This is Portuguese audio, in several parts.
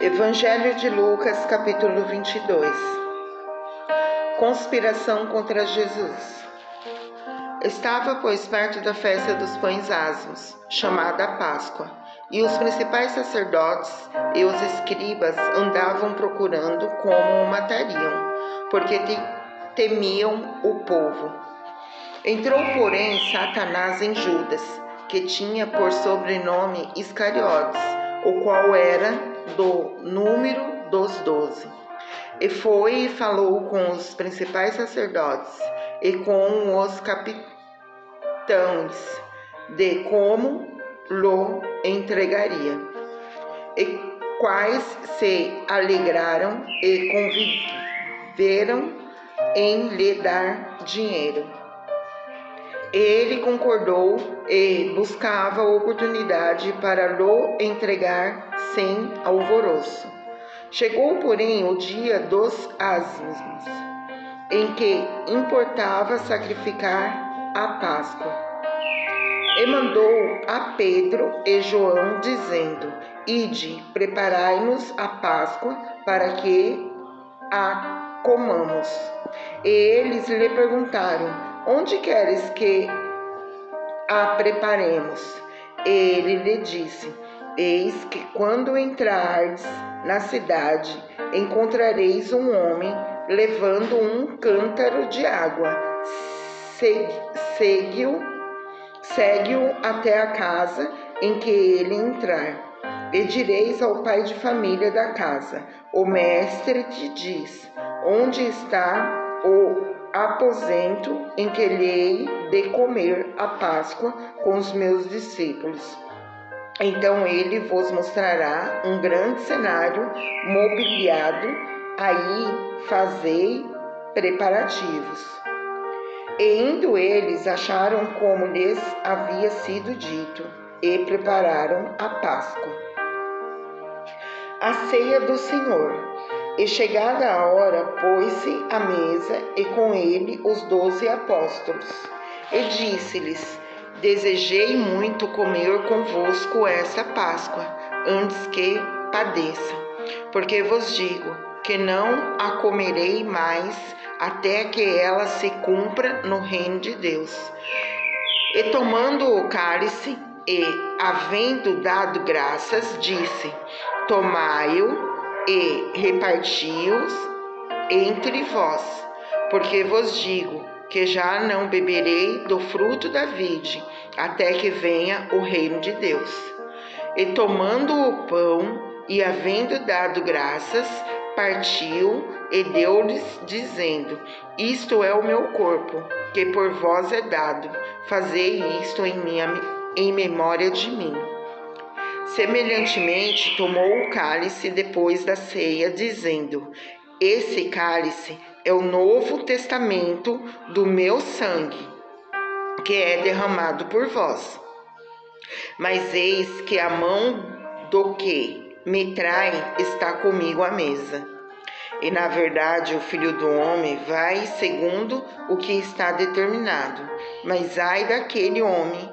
Evangelho de Lucas, capítulo 22. Conspiração contra Jesus. Estava, pois, perto da festa dos pães asmos, chamada Páscoa, e os principais sacerdotes e os escribas andavam procurando como o matariam, porque temiam o povo. Entrou, porém, Satanás em Judas, que tinha por sobrenome Iscariotes, o qual era do número dos 12. E foi e falou com os principais sacerdotes e com os capitães de como lo entregaria, e quais se alegraram e conviveram em lhe dar dinheiro. Ele concordou e buscava oportunidade para lo entregar sem alvoroço. Chegou, porém, o dia dos ázimos, em que importava sacrificar a Páscoa. E mandou a Pedro e João, dizendo: Ide, preparai-nos a Páscoa, para que a comamos. E eles lhe perguntaram: Onde queres que a preparemos? Ele lhe disse: Eis que quando entrardes na cidade, encontrareis um homem levando um cântaro de água. Segue-o até a casa em que ele entrar. E direis ao pai de família da casa: O mestre te diz: Onde está o aposento em que lhe hei de comer a Páscoa com os meus discípulos? Então ele vos mostrará um grande cenário mobiliado, aí fazei preparativos. E indo eles, acharam como lhes havia sido dito, e prepararam a Páscoa. A ceia do Senhor. E chegada a hora, pôs-se à mesa, e com ele os 12 apóstolos. E disse-lhes: Desejei muito comer convosco essa Páscoa, antes que padeça. Porque vos digo que não a comerei mais, até que ela se cumpra no reino de Deus. E tomando o cálice, e havendo dado graças, disse: Tomai-o e reparti-os entre vós, porque vos digo que já não beberei do fruto da vide, até que venha o reino de Deus. E tomando o pão, e havendo dado graças, partiu e deu-lhes, dizendo: Isto é o meu corpo, que por vós é dado. Fazei isto em memória de mim. Semelhantemente, tomou o cálice depois da ceia, dizendo: Esse cálice é o novo testamento do meu sangue, que é derramado por vós. Mas eis que a mão do que me trai está comigo à mesa. E na verdade o Filho do Homem vai segundo o que está determinado, mas ai daquele homem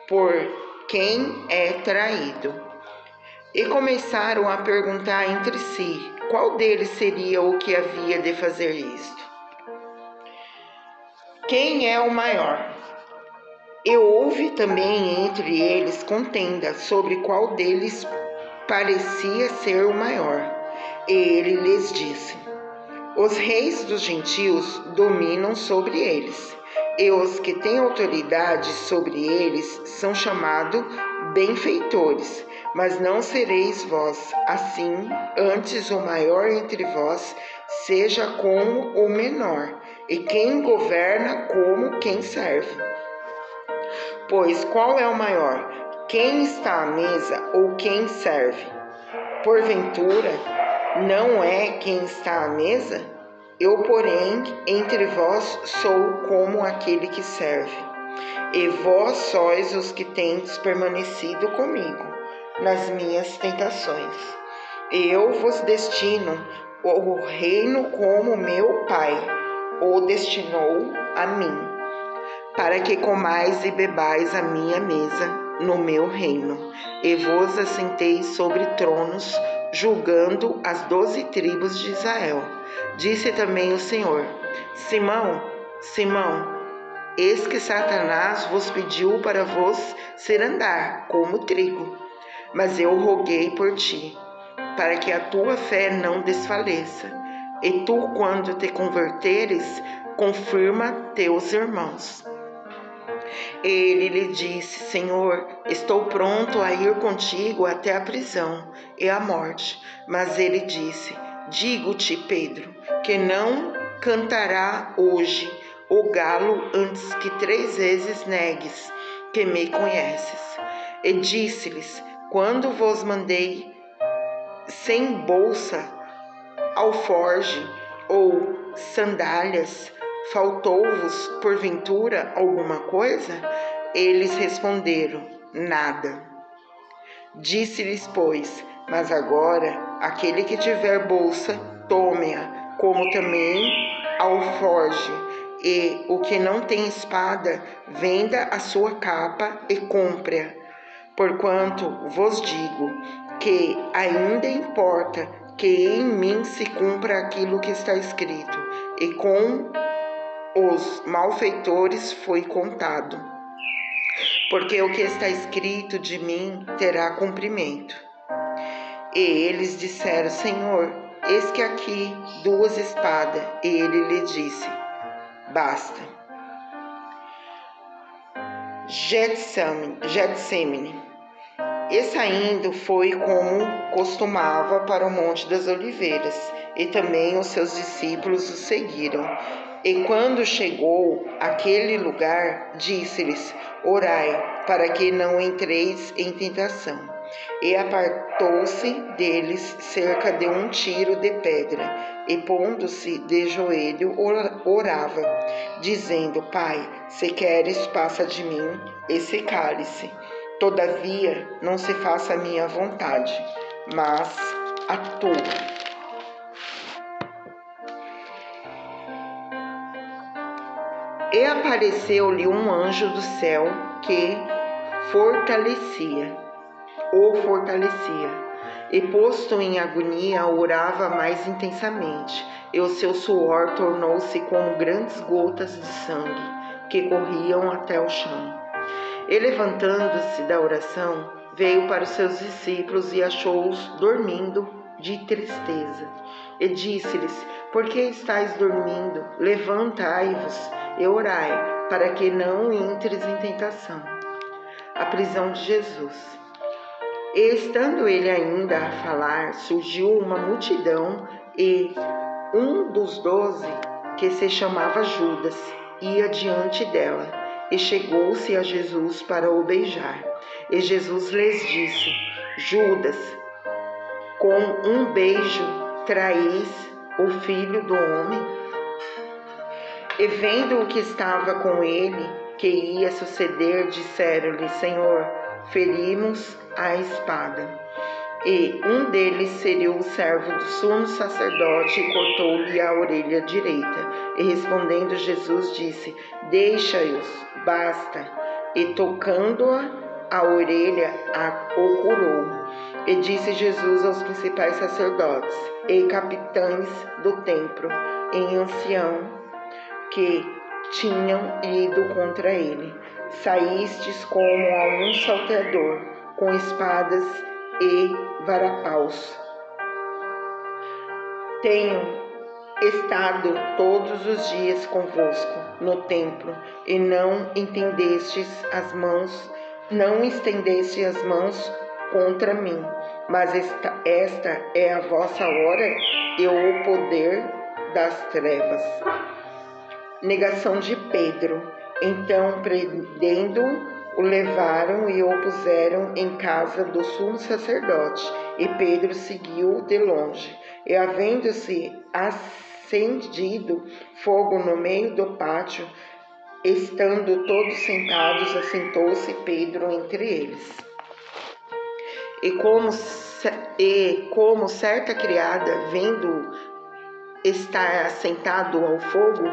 por quem é traído. E começaram a perguntar entre si, qual deles seria o que havia de fazer isto? Quem é o maior? E houve também entre eles contenda sobre qual deles parecia ser o maior. E ele lhes disse: Os reis dos gentios dominam sobre eles, e os que têm autoridade sobre eles são chamados benfeitores. Mas não sereis vós assim, antes o maior entre vós seja como o menor, e quem governa como quem serve. Pois qual é o maior? Quem está à mesa ou quem serve? Porventura, não é quem está à mesa? Eu, porém, entre vós sou como aquele que serve. E vós sois os que tendes permanecido comigo nas minhas tentações. Eu vos destino o reino como meu Pai o destinou a mim, para que comais e bebais a minha mesa no meu reino, e vos assenteis sobre tronos, julgando as 12 tribos de Israel. Disse também o Senhor: Simão, Simão, eis que Satanás vos pediu para vos cirandar como trigo, mas eu roguei por ti, para que a tua fé não desfaleça. E tu, quando te converteres, confirma teus irmãos. Ele lhe disse: Senhor, estou pronto a ir contigo até a prisão e a morte. Mas ele disse: Digo-te, Pedro, que não cantará hoje o galo antes que 3 vezes negues que me conheces. E disse-lhes: Quando vos mandei sem bolsa, alforge ou sandálias, faltou-vos, porventura, alguma coisa? Eles responderam: Nada. Disse-lhes, pois: Mas agora, aquele que tiver bolsa, tome-a, como também alforge, e o que não tem espada, venda a sua capa e compre-a. Porquanto vos digo que ainda importa que em mim se cumpra aquilo que está escrito, e com os malfeitores foi contado, porque o que está escrito de mim terá cumprimento. E eles disseram: Senhor, eis que aqui 2 espadas. E ele lhe disse: Basta. Getsemane. E saindo foi como costumava para o Monte das Oliveiras, e também os seus discípulos o seguiram. E quando chegou àquele lugar, disse-lhes: Orai, para que não entreis em tentação. E apartou-se deles cerca de 1 tiro de pedra, e pondo-se de joelho, orava, dizendo: Pai, se queres, passa de mim esse cálice. Todavia, não se faça a minha vontade, mas a tua. E apareceu-lhe um anjo do céu que o fortalecia, e posto em agonia, orava mais intensamente, e o seu suor tornou-se como grandes gotas de sangue, que corriam até o chão. E levantando-se da oração, veio para os seus discípulos e achou-os dormindo de tristeza. E disse-lhes: Por que estáis dormindo? Levantai-vos e orai, para que não entres em tentação. A prisão de Jesus. E estando ele ainda a falar, surgiu uma multidão, e um dos 12, que se chamava Judas, ia diante dela, e chegou-se a Jesus para o beijar. E Jesus lhes disse: Judas, com um beijo traís o Filho do Homem? E vendo o que estava com ele, que ia suceder, disseram-lhe: Senhor, ferimos a espada. E um deles seria o servo do sumo sacerdote e cortou-lhe a orelha direita. E respondendo Jesus disse: Deixa-os, basta. E tocando-a orelha, o curou. E disse Jesus aos principais sacerdotes e capitães do templo e ancião que tinham ido contra ele: Saístes como a um salteador, com espadas e varapaus. Tenho estado todos os dias convosco no templo, e não estendestes as mãos contra mim. Mas esta é a vossa hora e o poder das trevas. Negação de Pedro. Então, prendendo-o, o levaram e o puseram em casa do sumo sacerdote, e Pedro seguiu de longe. E havendo-se acendido fogo no meio do pátio, estando todos sentados, assentou-se Pedro entre eles. E como certa criada, vendo estar assentado ao fogo,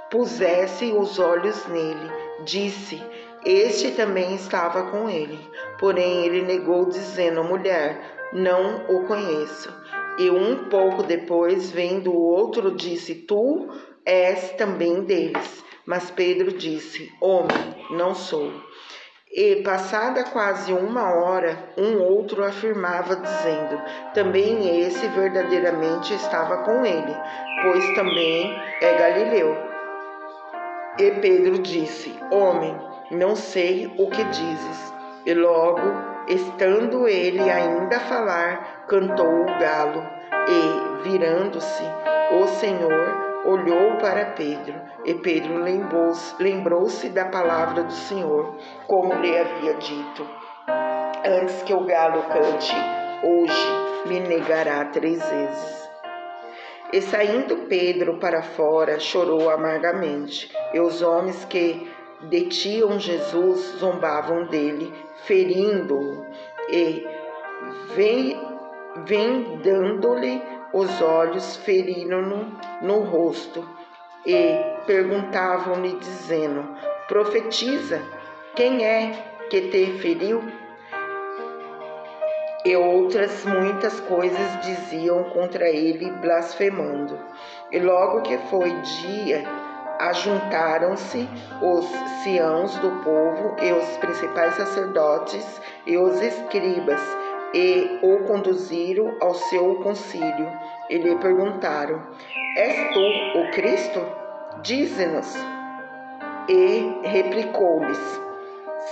pusesse os olhos nele, disse: Este também estava com ele. Porém, ele negou, dizendo: mulher, não o conheço. E um pouco depois, vendo o outro, disse: tu és também deles. Mas Pedro disse: homem, não sou. E, passada quase 1 hora, um outro afirmava, dizendo: também esse verdadeiramente estava com ele, pois também é galileu. E Pedro disse: homem, não sei o que dizes. E logo, estando ele ainda a falar, cantou o galo. E, virando-se, o Senhor olhou para Pedro. E Pedro lembrou-se da palavra do Senhor, como lhe havia dito: antes que o galo cante, hoje me negará 3 vezes. E saindo Pedro para fora, chorou amargamente. E os homens que detiam Jesus zombavam dele, ferindo-o e vendando-lhe os olhos, feriram-no no rosto. E perguntavam-lhe, dizendo: profetiza, quem é que te feriu? E outras muitas coisas diziam contra ele, blasfemando. E logo que foi dia, ajuntaram-se os anciãos do povo e os principais sacerdotes e os escribas, e o conduziram ao seu concílio, e lhe perguntaram: és tu o Cristo? Dize-nos. E replicou-lhes: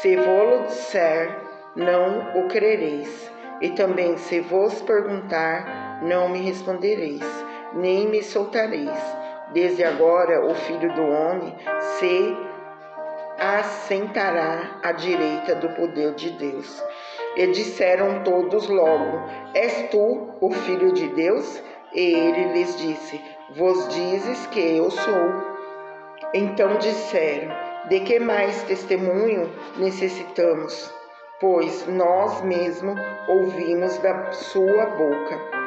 se vô-lo disser, não o crereis. E também, se vos perguntar, não me respondereis, nem me soltareis. Desde agora o Filho do Homem se assentará à direita do poder de Deus. E disseram todos logo: és tu o Filho de Deus? E ele lhes disse: vos dizes que eu sou. Então disseram: de que mais testemunho necessitamos? Pois nós mesmos ouvimos da sua boca.